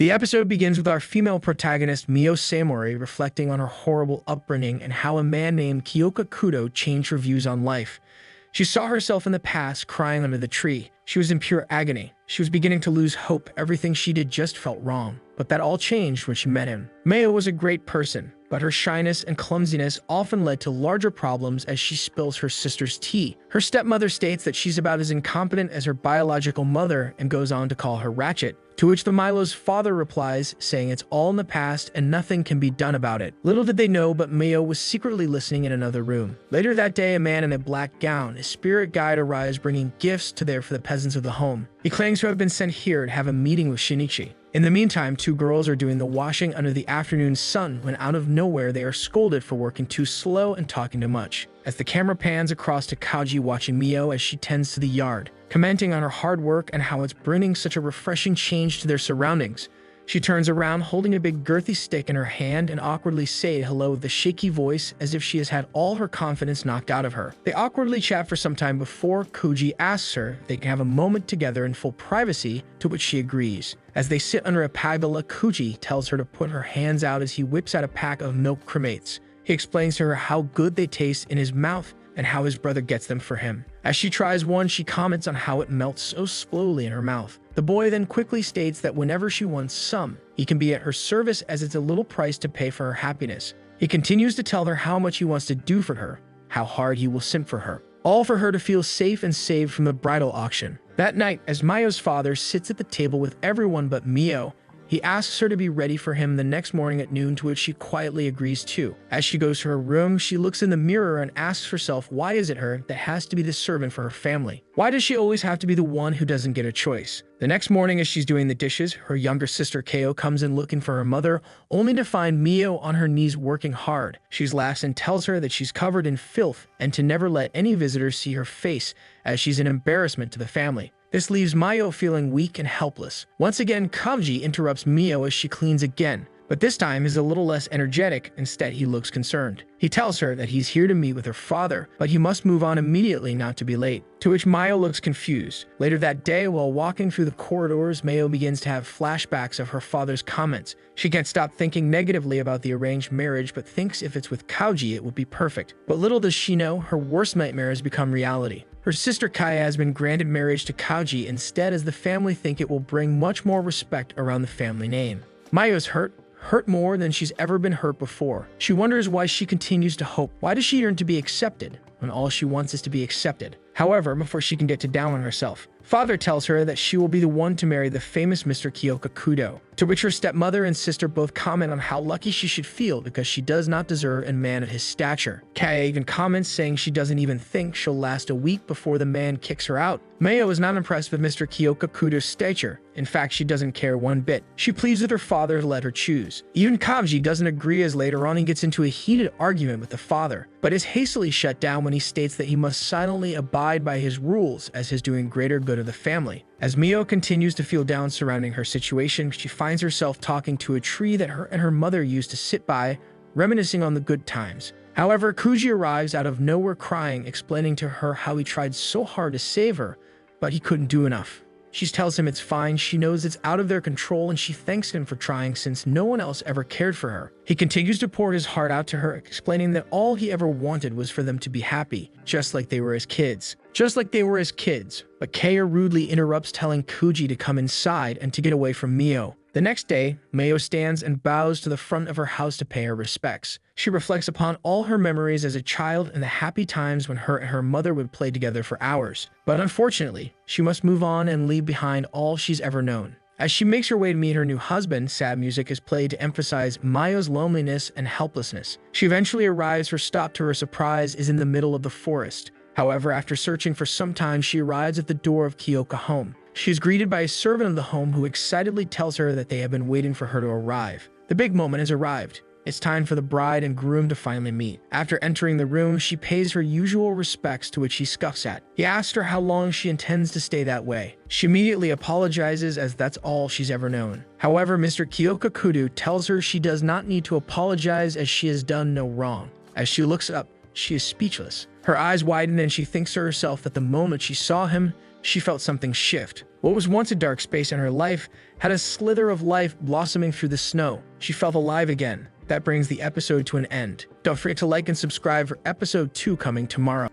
The episode begins with our female protagonist Miyo Samori reflecting on her horrible upbringing and how a man named Kiyoka Kudou changed her views on life. She saw herself in the past crying under the tree. She was in pure agony. She was beginning to lose hope. Everything she did just felt wrong. But that all changed when she met him. Miyo was a great person, but her shyness and clumsiness often led to larger problems as she spills her sister's tea. Her stepmother states that she's about as incompetent as her biological mother and goes on to call her ratchet. To which the Milo's father replies, saying it's all in the past and nothing can be done about it. Little did they know, but Miyo was secretly listening in another room. Later that day, a man in a black gown, his spirit guide, arrives bringing gifts to there for the peasants of the home. He claims to have been sent here to have a meeting with Shinichi. In the meantime, two girls are doing the washing under the afternoon sun when out of nowhere they are scolded for working too slow and talking too much. As the camera pans across to Kaji watching Miyo as she tends to the yard, commenting on her hard work and how it's bringing such a refreshing change to their surroundings. She turns around holding a big girthy stick in her hand and awkwardly says hello with a shaky voice as if she has had all her confidence knocked out of her. They awkwardly chat for some time before Kuji asks her if they can have a moment together in full privacy, to which she agrees. As they sit under a pagoda, Kuji tells her to put her hands out as he whips out a pack of milk cremates. He explains to her how good they taste in his mouth and how his brother gets them for him. As she tries one, she comments on how it melts so slowly in her mouth. The boy then quickly states that whenever she wants some, he can be at her service as it's a little price to pay for her happiness. He continues to tell her how much he wants to do for her, how hard he will simp for her, all for her to feel safe and saved from the bridal auction. That night, as Miyo's father sits at the table with everyone but Miyo, he asks her to be ready for him the next morning at noon, to which she quietly agrees to. As she goes to her room, she looks in the mirror and asks herself why is it her that has to be the servant for her family? Why does she always have to be the one who doesn't get a choice? The next morning, as she's doing the dishes, her younger sister Keo comes in looking for her mother, only to find Miyo on her knees working hard. She laughs and tells her that she's covered in filth and to never let any visitors see her face, as she's an embarrassment to the family. This leaves Miyo feeling weak and helpless. Once again, Kaji interrupts Miyo as she cleans again, but this time is a little less energetic. Instead, he looks concerned. He tells her that he's here to meet with her father, but he must move on immediately not to be late, to which Miyo looks confused. Later that day, while walking through the corridors, Miyo begins to have flashbacks of her father's comments. She can't stop thinking negatively about the arranged marriage, but thinks if it's with Kaji, it will be perfect. But little does she know, her worst nightmare has become reality. Her sister Kaya has been granted marriage to Kaji instead, as the family think it will bring much more respect around the family name. Miyo's hurt more than she's ever been hurt before. She wonders why she continues to hope. Why does she yearn to be accepted when all she wants is to be accepted? However, before she can get to down on herself, father tells her that she will be the one to marry the famous Mr. Kiyoka Kudou, to which her stepmother and sister both comment on how lucky she should feel because she does not deserve a man of his stature. Kaya even comments saying she doesn't even think she'll last a week before the man kicks her out. Miyo is not impressed with Mr. Kiyoka Kudou's stature. In fact, she doesn't care one bit. She pleads with her father to let her choose. Even Kaji doesn't agree, as later on he gets into a heated argument with the father, but is hastily shut down when he states that he must silently abide by his rules as his doing greater good of the family. As Miyo continues to feel down surrounding her situation, she finds herself talking to a tree that her and her mother used to sit by, reminiscing on the good times. However, Kuji arrives out of nowhere crying, explaining to her how he tried so hard to save her, but he couldn't do enough. She tells him it's fine, she knows it's out of their control, and she thanks him for trying since no one else ever cared for her. He continues to pour his heart out to her, explaining that all he ever wanted was for them to be happy, just like they were as kids. But Kaya rudely interrupts, telling Kuji to come inside and to get away from Miyo. The next day, Miyo stands and bows to the front of her house to pay her respects. She reflects upon all her memories as a child and the happy times when her and her mother would play together for hours. But unfortunately, she must move on and leave behind all she's ever known. As she makes her way to meet her new husband, sad music is played to emphasize Miyo's loneliness and helplessness. She eventually arrives. Her stop, to her surprise, is in the middle of the forest. However, after searching for some time, she arrives at the door of Kiyoka home. She is greeted by a servant of the home who excitedly tells her that they have been waiting for her to arrive. The big moment has arrived. It's time for the bride and groom to finally meet. After entering the room, she pays her usual respects, to which he scoffs at. He asks her how long she intends to stay that way. She immediately apologizes, as that's all she's ever known. However, Mr. Kiyoka Kudou tells her she does not need to apologize, as she has done no wrong. As she looks up, she is speechless. Her eyes widen and she thinks to herself that the moment she saw him, she felt something shift. What was once a dark space in her life had a slither of life blossoming through the snow. She felt alive again. That brings the episode to an end. Don't forget to like and subscribe for episode 2 coming tomorrow.